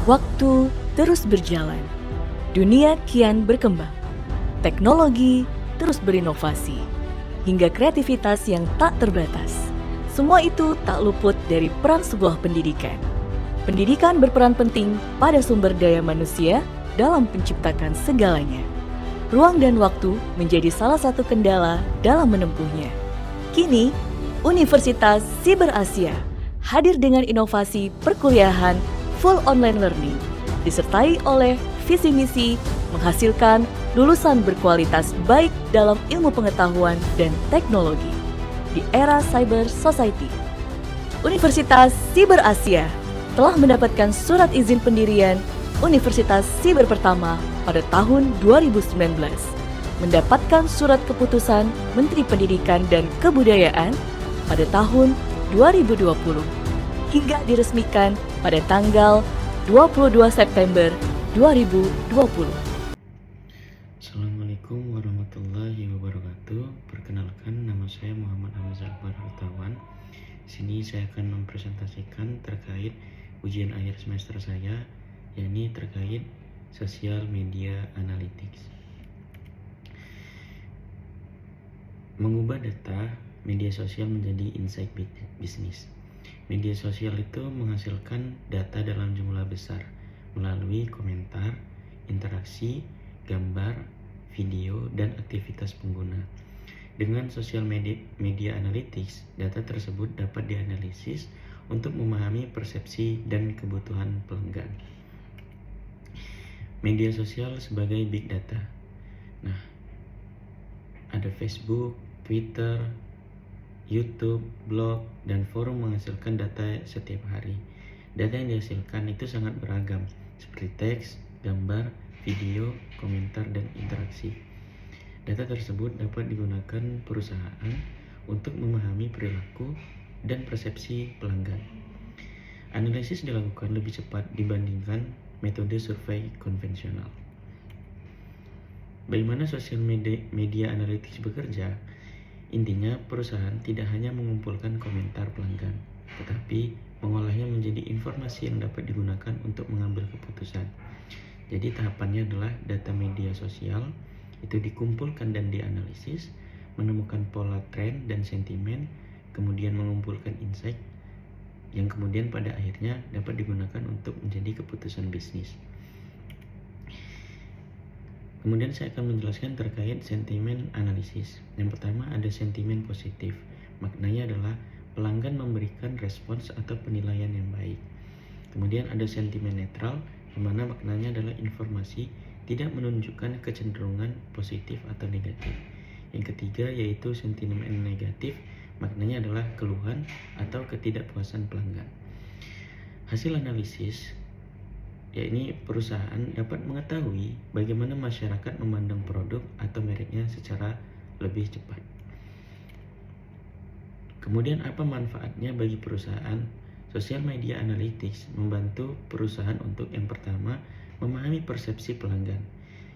Waktu terus berjalan, dunia kian berkembang, teknologi terus berinovasi, hingga kreativitas yang tak terbatas. Semua itu tak luput dari peran sebuah pendidikan. Pendidikan berperan penting pada sumber daya manusia dalam menciptakan segalanya. Ruang dan waktu menjadi salah satu kendala dalam menempuhnya. Kini, Universitas Siber Asia hadir dengan inovasi perkuliahan full online learning, disertai oleh visi misi menghasilkan lulusan berkualitas baik dalam ilmu pengetahuan dan teknologi di era cyber society. Universitas Siber Asia telah mendapatkan surat izin pendirian Universitas Siber pertama pada tahun 2019, mendapatkan surat keputusan Menteri Pendidikan dan Kebudayaan pada tahun 2020, hingga diresmikan pada tanggal 22 September 2020. Assalamualaikum warahmatullahi wabarakatuh. Perkenalkan, nama saya Muhammad Hamzah Akbar Hartawan. Di sini saya akan mempresentasikan terkait ujian akhir semester saya, yakni terkait Social Media Analytics. Mengubah data media sosial menjadi insight bisnis. Media sosial itu menghasilkan data dalam jumlah besar melalui komentar, interaksi, gambar, video, dan aktivitas pengguna. Dengan social media analytics, data tersebut dapat dianalisis untuk memahami persepsi dan kebutuhan pelanggan. Media sosial sebagai big data. Nah, ada Facebook, Twitter, YouTube, blog, dan forum menghasilkan data setiap hari. Data yang dihasilkan itu sangat beragam, seperti teks, gambar, video, komentar, dan interaksi. Data tersebut dapat digunakan perusahaan untuk memahami perilaku dan persepsi pelanggan. Analisis dilakukan lebih cepat dibandingkan metode survei konvensional. Bagaimana social media analytics bekerja? Intinya, perusahaan tidak hanya mengumpulkan komentar pelanggan, tetapi mengolahnya menjadi informasi yang dapat digunakan untuk mengambil keputusan. Jadi tahapannya adalah data media sosial itu dikumpulkan dan dianalisis, menemukan pola tren dan sentimen, kemudian mengumpulkan insight yang kemudian pada akhirnya dapat digunakan untuk menjadi keputusan bisnis. Kemudian saya akan menjelaskan terkait sentimen analisis. Yang pertama ada sentimen positif. Maknanya adalah pelanggan memberikan respons atau penilaian yang baik. Kemudian ada sentimen netral, di mana maknanya adalah informasi tidak menunjukkan kecenderungan positif atau negatif. Yang ketiga yaitu sentimen negatif, maknanya adalah keluhan atau ketidakpuasan pelanggan. Hasil analisis, yakni perusahaan dapat mengetahui bagaimana masyarakat memandang produk atau mereknya secara lebih cepat. Kemudian apa manfaatnya bagi perusahaan? Social media analytics membantu perusahaan untuk yang pertama, memahami persepsi pelanggan.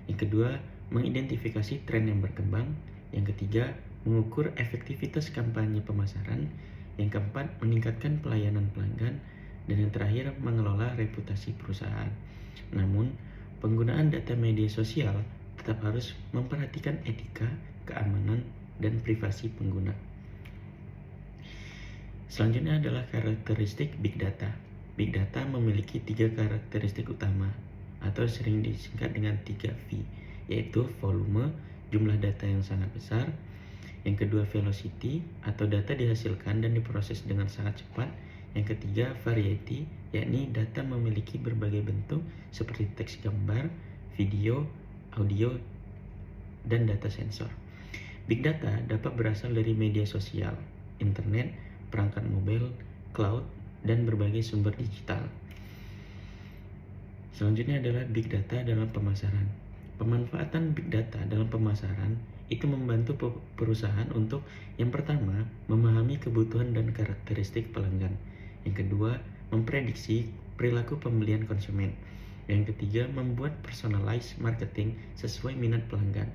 Yang kedua, mengidentifikasi tren yang berkembang. Yang ketiga, mengukur efektivitas kampanye pemasaran. Yang keempat, meningkatkan pelayanan pelanggan. Dan yang terakhir, mengelola reputasi perusahaan. Namun, penggunaan data media sosial tetap harus memperhatikan etika, keamanan, dan privasi pengguna. Selanjutnya adalah karakteristik big data. Big data memiliki 3 karakteristik utama atau sering disingkat dengan 3V, yaitu volume, jumlah data yang sangat besar. Yang kedua, velocity atau data dihasilkan dan diproses dengan sangat cepat. Yang ketiga, variety, yakni data memiliki berbagai bentuk seperti teks, gambar, video, audio, dan data sensor. Big data dapat berasal dari media sosial, internet, perangkat mobile, cloud, dan berbagai sumber digital. Selanjutnya adalah big data dalam pemasaran. Pemanfaatan big data dalam pemasaran itu membantu perusahaan untuk yang pertama, memahami kebutuhan dan karakteristik pelanggan. Yang kedua, memprediksi perilaku pembelian konsumen. Yang ketiga, membuat personalized marketing sesuai minat pelanggan.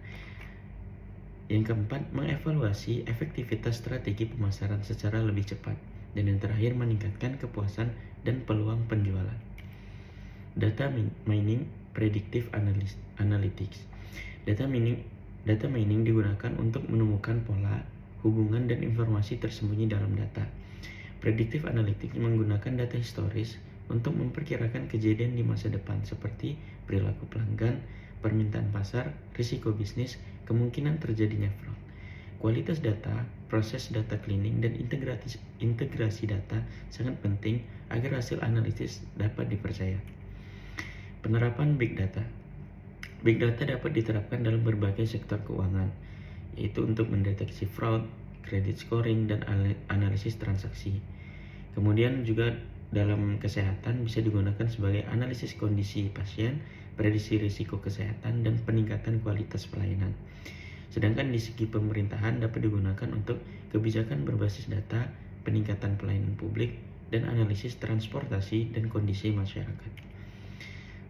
Yang keempat, mengevaluasi efektivitas strategi pemasaran secara lebih cepat. Dan yang terakhir, meningkatkan kepuasan dan peluang penjualan. Data mining, predictive analytics. Data mining digunakan untuk menemukan pola, hubungan, dan informasi tersembunyi dalam data. Predictive analytics menggunakan data historis untuk memperkirakan kejadian di masa depan seperti perilaku pelanggan, permintaan pasar, risiko bisnis, kemungkinan terjadinya fraud. Kualitas data, proses data cleaning, dan integrasi data sangat penting agar hasil analisis dapat dipercaya. Penerapan Big Data. Big Data dapat diterapkan dalam berbagai sektor keuangan, yaitu untuk mendeteksi fraud, credit scoring, dan analisis transaksi. Kemudian juga dalam kesehatan bisa digunakan sebagai analisis kondisi pasien, prediksi risiko kesehatan, dan peningkatan kualitas pelayanan. Sedangkan di segi pemerintahan dapat digunakan untuk kebijakan berbasis data, peningkatan pelayanan publik, dan analisis transportasi dan kondisi masyarakat.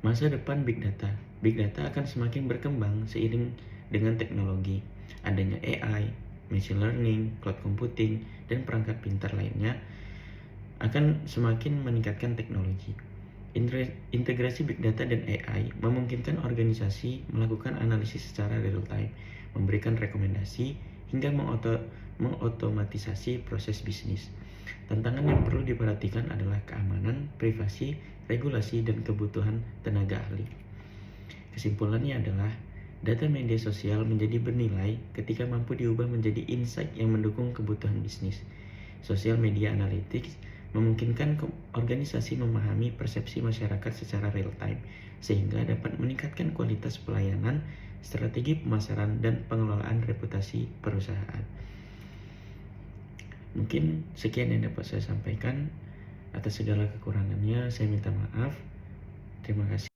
Masa depan Big Data. Big Data akan semakin berkembang seiring dengan teknologi. Adanya AI, machine learning, cloud computing, dan perangkat pintar lainnya akan semakin meningkatkan teknologi. Integrasi Big Data dan AI memungkinkan organisasi melakukan analisis secara real time, memberikan rekomendasi, hingga mengotomatisasi proses bisnis. Tantangan yang perlu diperhatikan adalah keamanan, privasi, regulasi, dan kebutuhan tenaga ahli. Kesimpulannya adalah, data media sosial menjadi bernilai ketika mampu diubah menjadi insight yang mendukung kebutuhan bisnis. Social media analytics memungkinkan organisasi memahami persepsi masyarakat secara real time, sehingga dapat meningkatkan kualitas pelayanan, strategi pemasaran, dan pengelolaan reputasi perusahaan. Mungkin sekian yang dapat saya sampaikan. Atas segala kekurangannya, saya minta maaf. Terima kasih.